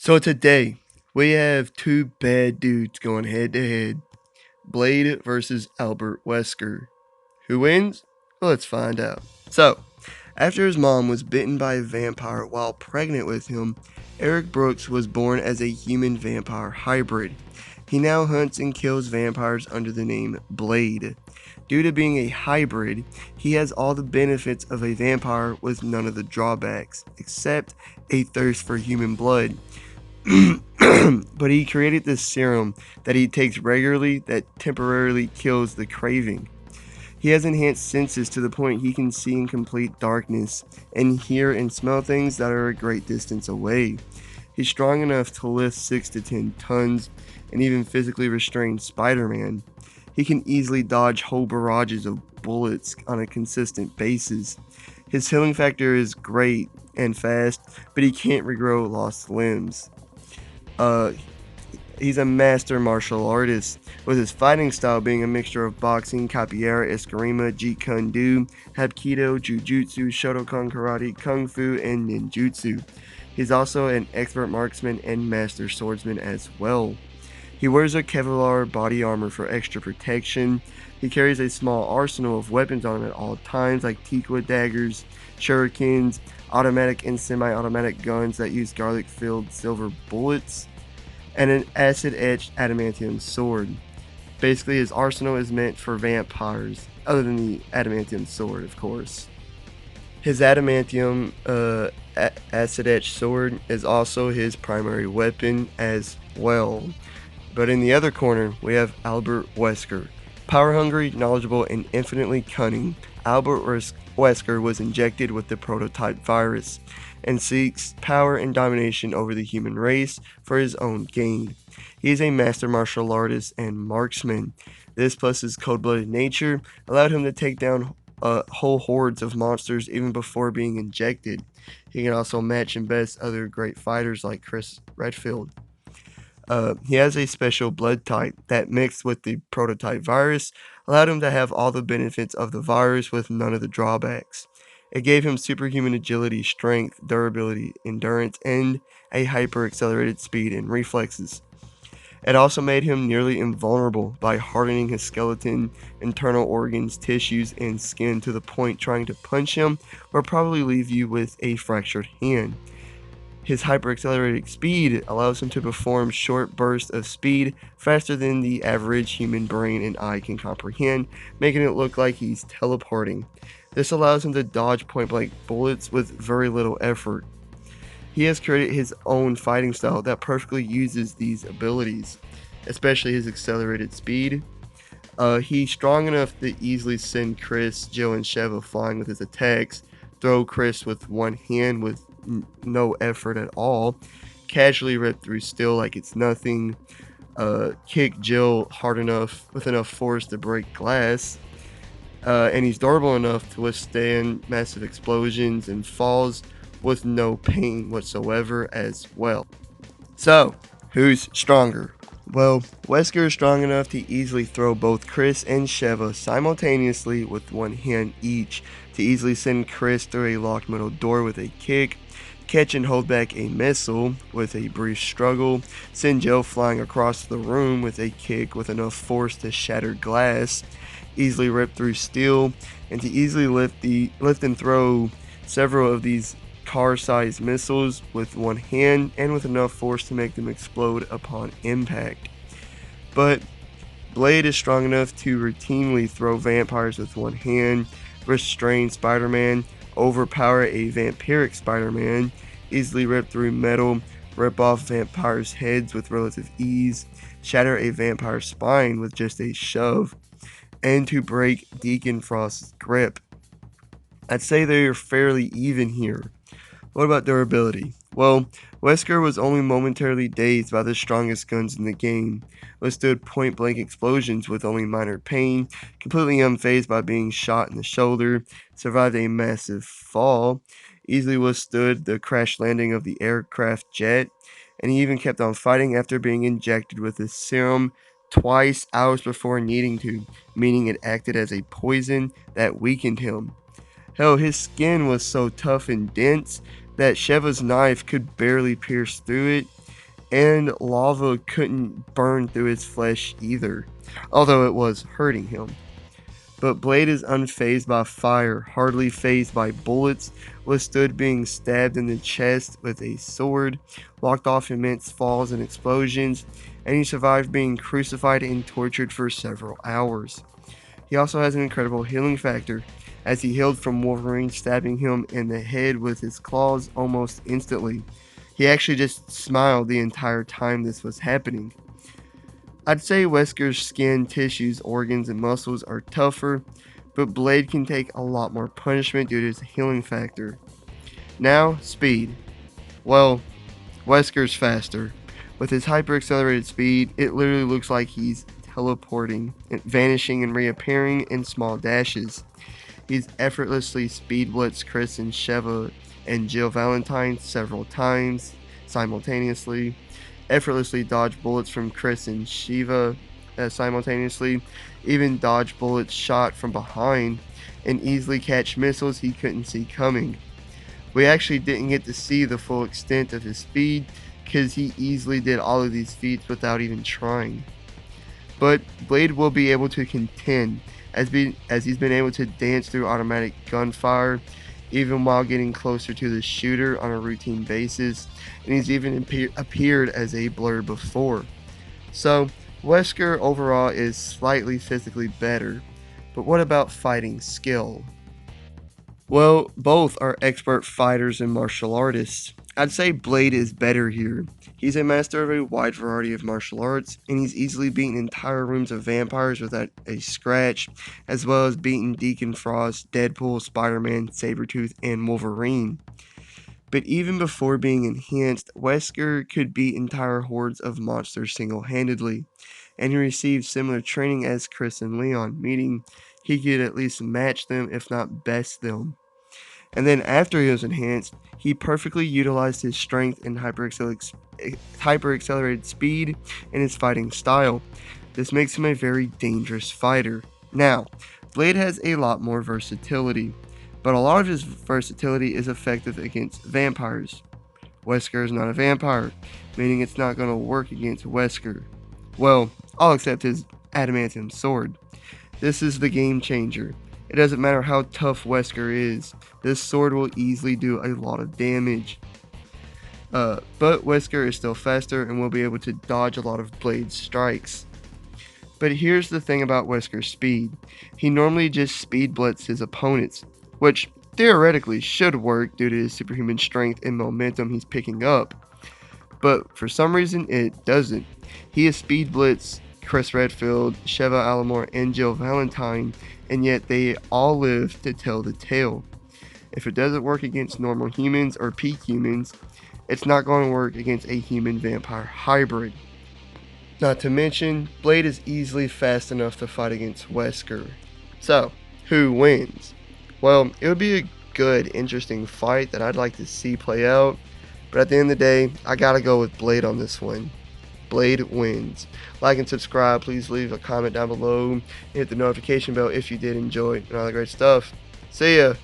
So today we have two bad dudes going head to head. Blade versus Albert Wesker. Who wins? Well, let's find out. So, after his mom was bitten by a vampire while pregnant with him, Eric Brooks was born as a human vampire hybrid. He now hunts and kills vampires under the name Blade. Due to being a hybrid, he has all the benefits of a vampire with none of the drawbacks, except a thirst for human blood. But he created this serum that he takes regularly that temporarily kills the craving. He has enhanced senses to the point he can see in complete darkness and hear and smell things that are a great distance away. He's strong enough to lift 6 to 10 tons and even physically restrain Spider-Man. He can easily dodge whole barrages of bullets on a consistent basis. His healing factor is great and fast, but he can't regrow lost limbs. Uh, he's a master martial artist, with his fighting style being a mixture of boxing, capoeira, eskrima, jeet kune do, hapkido, jujutsu, shotokan karate, kung fu, and ninjutsu. He's also an expert marksman and master swordsman as well. He wears a Kevlar body armor for extra protection. He carries a small arsenal of weapons on him at all times, like teakwood daggers, shurikens, automatic and semi-automatic guns that use garlic-filled silver bullets, and an acid-etched adamantium sword. Basically, his arsenal is meant for vampires, other than the adamantium sword, of course. His adamantium acid-etched sword is also his primary weapon as well. But in the other corner, we have Albert Wesker. Power-hungry, knowledgeable, and infinitely cunning, Albert Wesker was injected with the prototype virus and seeks power and domination over the human race for his own gain. He is a master martial artist and marksman. This plus his cold-blooded nature allowed him to take down whole hordes of monsters even before being injected. He can also match and best other great fighters like Chris Redfield. He has a special blood type that, mixed with the prototype virus, allowed him to have all the benefits of the virus with none of the drawbacks. It gave him superhuman agility, strength, durability, endurance, and a hyper accelerated speed and reflexes. It also made him nearly invulnerable by hardening his skeleton, internal organs, tissues, and skin to the point trying to punch him will probably leave you with a fractured hand. His hyper-accelerated speed allows him to perform short bursts of speed faster than the average human brain and eye can comprehend, making it look like he's teleporting. This allows him to dodge point-blank bullets with very little effort. He has created his own fighting style that perfectly uses these abilities, especially his accelerated speed. He's strong enough to easily send Chris, Jill, and Sheva flying with his attacks, throw Chris with one hand with no effort at all, casually rip through steel like it's nothing, kick Jill hard enough with enough force to break glass, and he's durable enough to withstand massive explosions and falls with no pain whatsoever as well. So, who's stronger? Well, Wesker is strong enough to easily throw both Chris and Sheva simultaneously with one hand each, to easily send Chris through a locked metal door with a kick, catch and hold back a missile with a brief struggle, send Jill flying across the room with a kick with enough force to shatter glass, easily rip through steel, and to easily lift and throw several of these car-sized missiles with one hand and with enough force to make them explode upon impact. But Blade is strong enough to routinely throw vampires with one hand, restrain Spider-Man, overpower a vampiric Spider-Man, easily rip through metal, rip off vampires' heads with relative ease, shatter a vampire's spine with just a shove, and to break Deacon Frost's grip. I'd say they're fairly even here. What about durability? Well, Wesker was only momentarily dazed by the strongest guns in the game, withstood point-blank explosions with only minor pain, completely unfazed by being shot in the shoulder, survived a massive fall, easily withstood the crash landing of the aircraft jet, and he even kept on fighting after being injected with the serum twice hours before needing to, meaning it acted as a poison that weakened him. Hell, his skin was so tough and dense that Sheva's knife could barely pierce through it. and lava couldn't burn through his flesh either, although it was hurting him. But Blade is unfazed by fire, hardly fazed by bullets, withstood being stabbed in the chest with a sword, walked off immense falls and explosions, and he survived being crucified and tortured for several hours. He also has an incredible healing factor, as he healed from Wolverine stabbing him in the head with his claws almost instantly. He actually just smiled the entire time this was happening. I'd say Wesker's skin, tissues, organs, and muscles are tougher, but Blade can take a lot more punishment due to his healing factor. Now, speed. Well, Wesker's faster. With his hyper accelerated speed, it literally looks like he's teleporting, vanishing, and reappearing in small dashes. He's effortlessly speed blitzed Chris and Sheva and Jill Valentine several times simultaneously, effortlessly dodged bullets from Chris and Shiva simultaneously, even dodge bullets shot from behind, and easily catch missiles he couldn't see coming. We actually didn't get to see the full extent of his speed because he easily did all of these feats without even trying. But Blade will be able to contend as he's been able to dance through automatic gunfire even while getting closer to the shooter on a routine basis, and he's even appeared as a blur before. So, Wesker overall is slightly physically better, but what about fighting skill? Well, both are expert fighters and martial artists. I'd say Blade is better here. He's a master of a wide variety of martial arts, and he's easily beaten entire rooms of vampires without a scratch, as well as beaten Deacon Frost, Deadpool, Spider-Man, Sabretooth, and Wolverine. But even before being enhanced, Wesker could beat entire hordes of monsters single-handedly, and he received similar training as Chris and Leon, meaning he could at least match them if not best them. And then after he was enhanced, he perfectly utilized his strength and hyper accelerated speed in his fighting style. This makes him a very dangerous fighter. Now, Blade has a lot more versatility, but a lot of his versatility is effective against vampires. Wesker is not a vampire, meaning it's not going to work against Wesker. Well, all except his adamantium sword. This is the game changer. It doesn't matter how tough Wesker is, this sword will easily do a lot of damage. But Wesker is still faster and will be able to dodge a lot of Blade's strikes. But here's the thing about Wesker's speed. He normally just speed blitzes his opponents, which theoretically should work due to his superhuman strength and momentum he's picking up. But for some reason it doesn't. He has speed blitzed Chris Redfield, Sheva Alomar, and Jill Valentine, and yet they all live to tell the tale. If it doesn't work against normal humans or peak humans, it's not going to work against a human-vampire hybrid. Not to mention, Blade is easily fast enough to fight against Wesker. So, who wins? Well, it would be a good, interesting fight that I'd like to see play out, but at the end of the day, I gotta go with Blade on this one. Blade wins. Like and subscribe. Please leave a comment down below. Hit the notification bell if you did enjoy and all that great stuff. See ya.